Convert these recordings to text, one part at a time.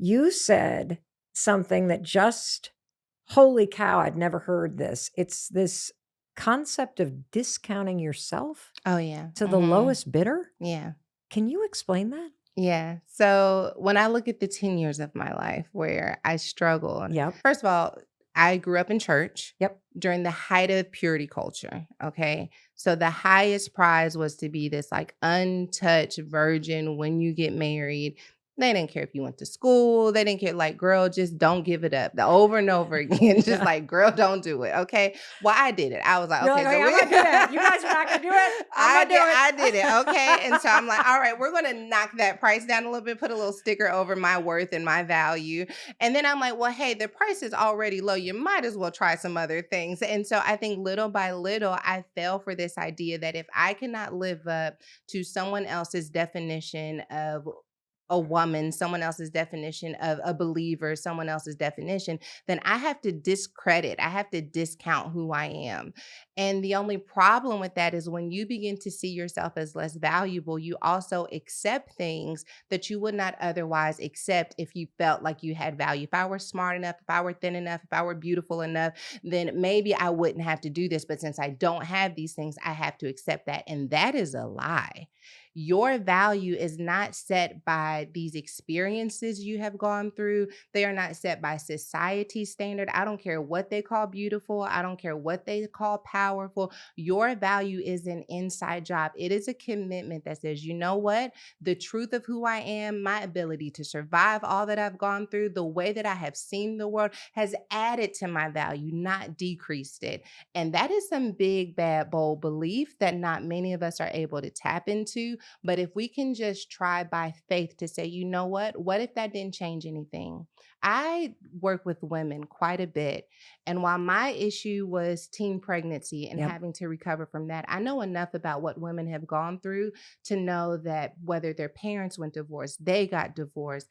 you said something that just, holy cow, I'd never heard this. It's this concept of discounting yourself Oh, yeah. to the lowest bidder. Yeah. Can you explain that? Yeah. So when I look at the 10 years of my life where I struggled, Yep. first of all, I grew up in church Yep. during the height of purity culture. Okay. So the highest prize was to be this like untouched virgin when you get married. They didn't care if you went to school. They didn't care. Like, girl, just don't give it up. The over and over again. Just Yeah. like, girl, don't do it. Okay. Well, I did it. I was like, You're like, okay, "Okay, so I'm we gonna do that. You guys are not gonna do it. I'm I gonna did do it." I did it. Okay. And so I'm like, all right, we're gonna knock that price down a little bit, put a little sticker over my worth and my value. And then I'm like, well, hey, the price is already low. You might as well try some other things. And so I think little by little, I fell for this idea that if I cannot live up to someone else's definition of a woman, someone else's definition of a believer, someone else's definition, then I have to discredit, I have to discount who I am. And the only problem with that is when you begin to see yourself as less valuable, you also accept things that you would not otherwise accept if you felt like you had value. If I were smart enough, if I were thin enough, if I were beautiful enough, then maybe I wouldn't have to do this. But since I don't have these things, I have to accept that. And that is a lie. Your value is not set by these experiences you have gone through. They are not set by society's standard. I don't care what they call beautiful. I don't care what they call powerful. Your value is an inside job. It is a commitment that says, you know what? The truth of who I am, my ability to survive all that I've gone through, the way that I have seen the world has added to my value, not decreased it. And that is some big, bad, bold belief that not many of us are able to tap into. But if we can just try by faith to say, you know what? What if that didn't change anything? I work with women quite a bit. And while my issue was teen pregnancy and Yep. having to recover from that, I know enough about what women have gone through to know that whether their parents went divorced, they got divorced,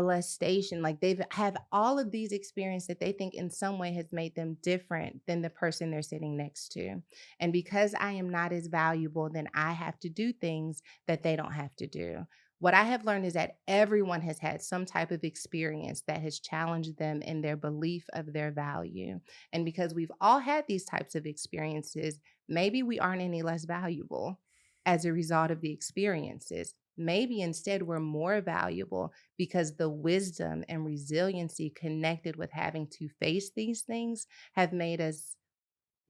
molestation, like they've have all of these experiences that they think in some way has made them different than the person they're sitting next to. And because I am not as valuable, then I have to do things that they don't have to do. What I have learned is that everyone has had some type of experience that has challenged them in their belief of their value. And because we've all had these types of experiences, maybe we aren't any less valuable as a result of the experiences. Maybe instead we're more valuable because the wisdom and resiliency connected with having to face these things have made us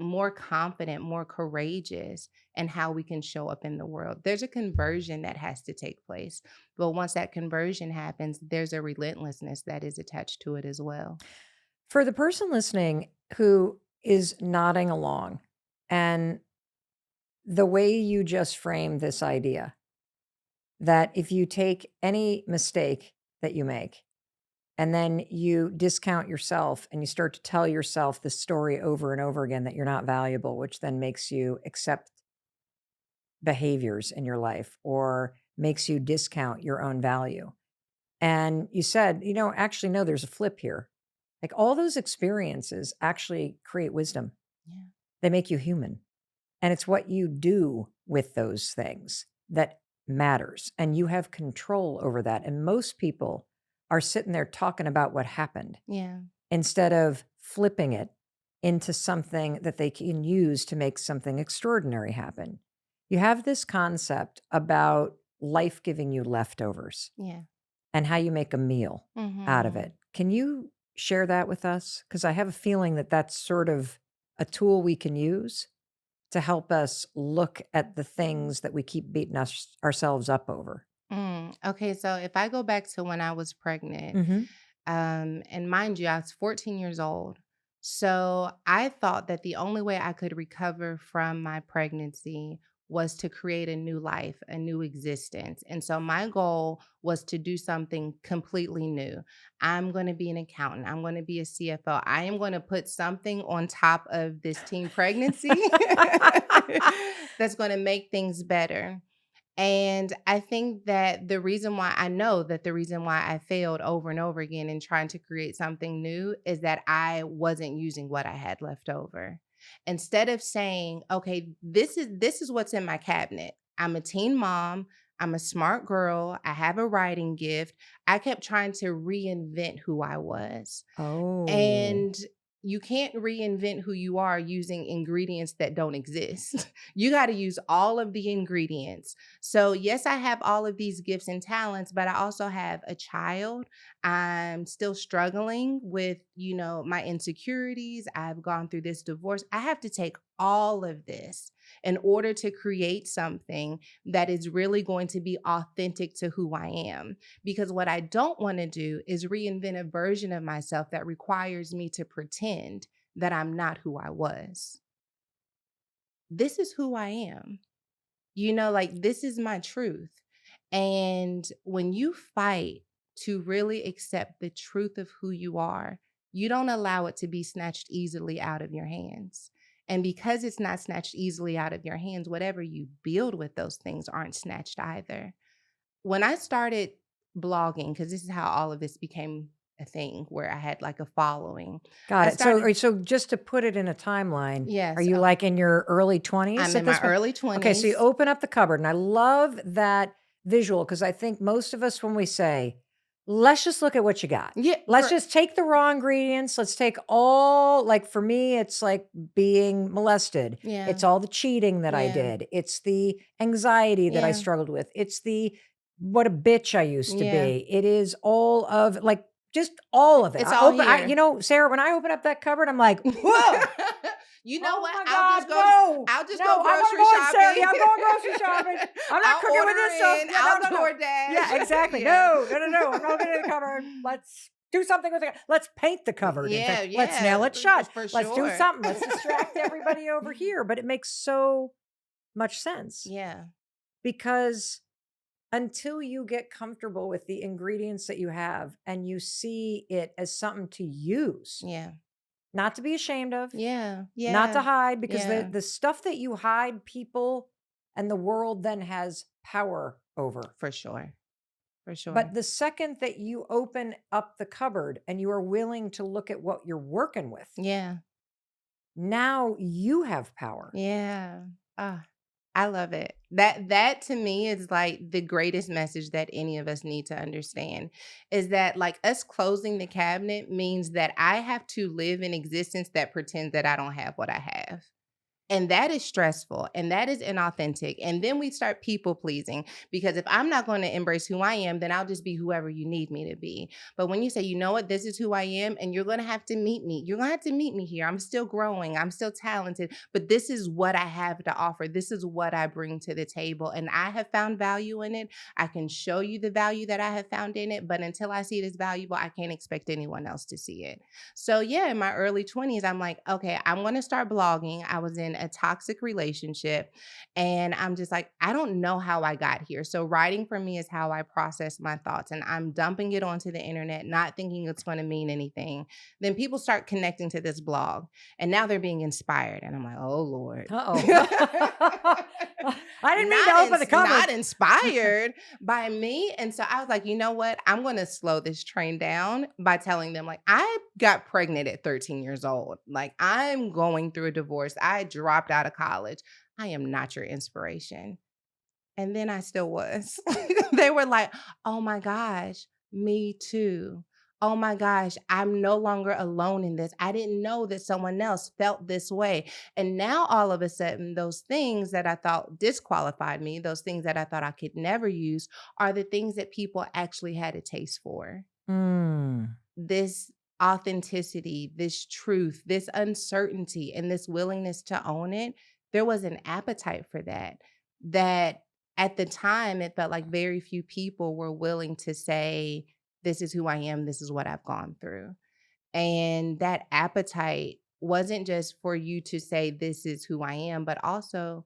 more confident, more courageous in how we can show up in the world. There's a conversion that has to take place. But once that conversion happens, there's a relentlessness that is attached to it as well. For the person listening who is nodding along, and the way you just framed this idea that if you take any mistake that you make and then you discount yourself and you start to tell yourself the story over and over again that you're not valuable, which then makes you accept behaviors in your life or makes you discount your own value. And you said, actually, no, there's a flip here. Like all those experiences actually create wisdom. Yeah. They make you human. And it's what you do with those things that matters. And you have control over that. And most people are sitting there talking about what happened Yeah. instead of flipping it into something that they can use to make something extraordinary happen. You have this concept about life giving you leftovers Yeah. and how you make a meal out of Hmm. it. Can you share that with us? Because I have a feeling that that's sort of a tool we can use to help us look at the things that we keep beating ourselves up over. Okay, so if I go back to when I was pregnant, Mhm. and mind you, I was 14 years old. So I thought that the only way I could recover from my pregnancy was to create a new life, a new existence. And so my goal was to do something completely new. I'm going to be an accountant. I'm going to be a CFO. I am going to put something on top of this teen pregnancy that's going to make things better. And I think that the reason why I know that the reason why I failed over and over again in trying to create something new is that I wasn't using what I had left over. Instead of saying, okay, this is what's in my cabinet. I'm a teen mom. I'm a smart girl. I have a writing gift. I kept trying to reinvent who I was. Oh, And you can't reinvent who you are using ingredients that don't exist. You got to use all of the ingredients. So, yes, I have all of these gifts and talents, but I also have a child. I'm still struggling with, my insecurities. I've gone through this divorce. I have to take all of this in order to create something that is really going to be authentic to who I am. Because what I don't want to do is reinvent a version of myself that requires me to pretend that I'm not who I was. This is who I am. Like this is my truth. And when you fight to really accept the truth of who you are, you don't allow it to be snatched easily out of your hands. And because it's not snatched easily out of your hands, whatever you build with those things aren't snatched either. When I started blogging, because this is how all of this became a thing where I had like a following, got I it. So, started, so just to put it in a timeline, are yes, you like in your early I'm 20s in at my this point? early Okay, so you 20s. open up the cupboard, and I love that visual because I think most of us, when we say, let's just look at what you got. Yeah, Let's just take the raw ingredients. Let's take all, like for me, it's like being molested. yeah, It's all the cheating that I yeah, did. It's the anxiety that I yeah, struggled with. It's the what a bitch I used to yeah. be. It is all of like just all of it. It's all here. Sarah, when I open up that cupboard, I'm like, whoa, You know oh what? my God, no, I'll just no, go I'm grocery going, Sarah. shopping. Yeah, I'm going grocery shopping. I'm not I'll cooking order with this stuff. in. Yeah, I'll no. DoorDash. Yeah, exactly. Yeah. No, no, no, no. I'm not looking in the cupboard. Let's do something with it. Let's paint the cupboard. In Yeah, fact, let's nail yeah, it shut. for Let's do sure. something. Let's distract everybody over here. But it makes so much sense Yeah, because until you get comfortable with the ingredients that you have and you see it as something to use, yeah, not to be ashamed of, yeah, not to yeah, hide, because yeah, the stuff that you hide, people and the world then has power over. for sure. For sure. But the second that you open up the cupboard and you are willing to look at what you're working with, Yeah, now you have power. yeah. Ah, I love it. That to me is like the greatest message that any of us need to understand is that like us closing the cabinet means that I have to live an existence that pretends that I don't have what I have. And that is stressful and that is inauthentic. And then we start people pleasing because if I'm not going to embrace who I am, then I'll just be whoever you need me to be. But when you say, you know what, this is who I am, and you're going to have to meet me, you're going to have to meet me here. I'm still growing, I'm still talented, but this is what I have to offer. This is what I bring to the table. And I have found value in it. I can show you the value that I have found in it. But until I see it as valuable, I can't expect anyone else to see it. So yeah, in my early 20s, I'm like, okay, I'm going to start blogging. I was in a toxic relationship and I'm just like, I don't know how I got here. So writing for me is how I process my thoughts and I'm dumping it onto the internet, not thinking it's going to mean anything. Then people start connecting to this blog and now they're being inspired and I'm like, "Oh Lord." Uh-oh. I didn't mean to open the cupboard. Not inspired by me. And so I was like, you know what? I'm going to slow this train down by telling them, like, I got pregnant at 13 years old. Like, I'm going through a divorce. I dropped out of college. I am not your inspiration. And then I still was. They were like, oh my gosh, me too. Oh my gosh, I'm no longer alone in this. I didn't know that someone else felt this way. And now all of a sudden, those things that I thought disqualified me, those things that I thought I could never use, are the things that people actually had a taste for. Mm. This authenticity, this truth, this uncertainty, and this willingness to own it, there was an appetite for that. That at the time, it felt like very few people were willing to say, this is who I am, this is what I've gone through. And that appetite wasn't just for you to say, this is who I am, but also,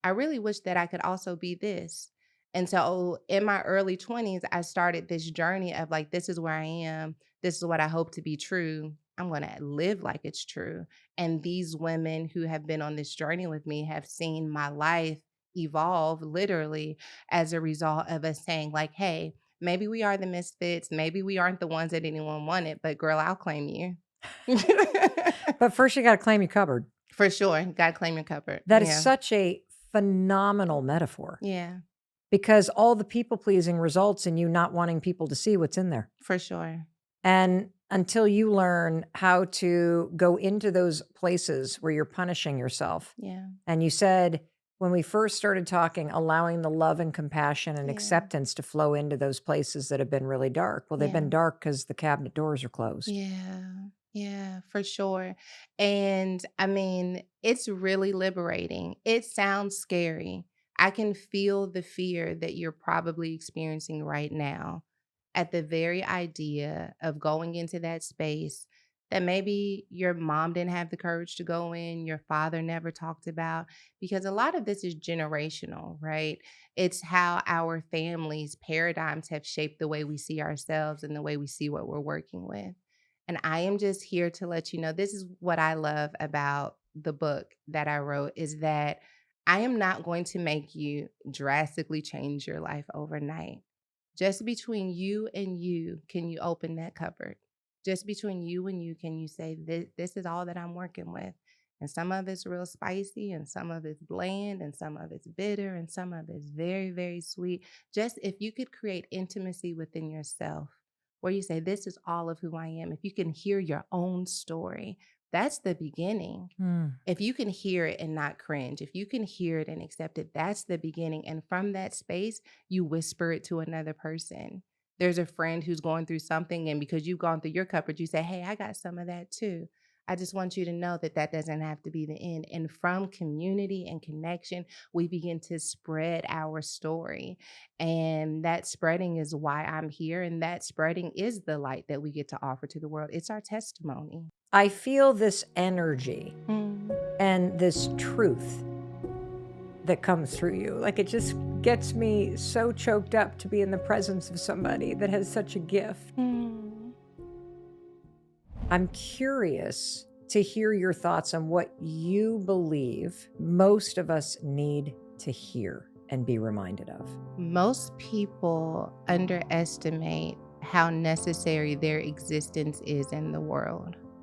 I really wish that I could also be this. And so in my early 20s, I started this journey of like, this is where I am. This is what I hope to be true. I'm going to live like it's true. And these women who have been on this journey with me have seen my life evolve literally as a result of us saying, like, hey, maybe we are the misfits. Maybe we aren't the ones that anyone wanted, but girl, I'll claim you. But first, you got to claim your cupboard. For sure. Gotta claim your cupboard. That is Yeah. such a phenomenal metaphor. Yeah. because all the people pleasing results in you not wanting people to see what's in there. For sure. And until you learn how to go into those places where you're punishing yourself, Yeah. and you said when we first started talking, allowing the love and compassion and Yeah. acceptance to flow into those places that have been really dark. Well, they've Yeah. been dark because the cabinet doors are closed. Yeah. Yeah, for sure. And I mean, it's really liberating. It sounds scary. I can feel the fear that you're probably experiencing right now at the very idea of going into that space that maybe your mom didn't have the courage to go in, your father never talked about, because a lot of this is generational, right? It's how our families' paradigms have shaped the way we see ourselves and the way we see what we're working with. And I am just here to let you know this is what I love about the book that I wrote is that I am not going to make you drastically change your life overnight. Just between you and you, can you open that cupboard? Just between you and you, can you say, this is all that I'm working with? And some of it's real spicy, and some of it's bland, and some of it's bitter, and some of it's very, very sweet. Just if you could create intimacy within yourself where you say, this is all of who I am. If you can hear your own story, that's the beginning. Mm. If you can hear it and not cringe, if you can hear it and accept it, that's the beginning. And from that space, you whisper it to another person. There's a friend who's going through something, and because you've gone through your cupboard, you say, hey, I got some of that too. I just want you to know that that doesn't have to be the end. And from community and connection, we begin to spread our story. And that spreading is why I'm here. And that spreading is the light that we get to offer to the world. It's our testimony. I feel this energy Mm, and this truth that comes through you. Like it just gets me so choked up to be in the presence of somebody that has such a gift. mm. I'm curious to hear your thoughts on what you believe most of us need to hear and be reminded of. Most people underestimate how necessary their existence is in the world.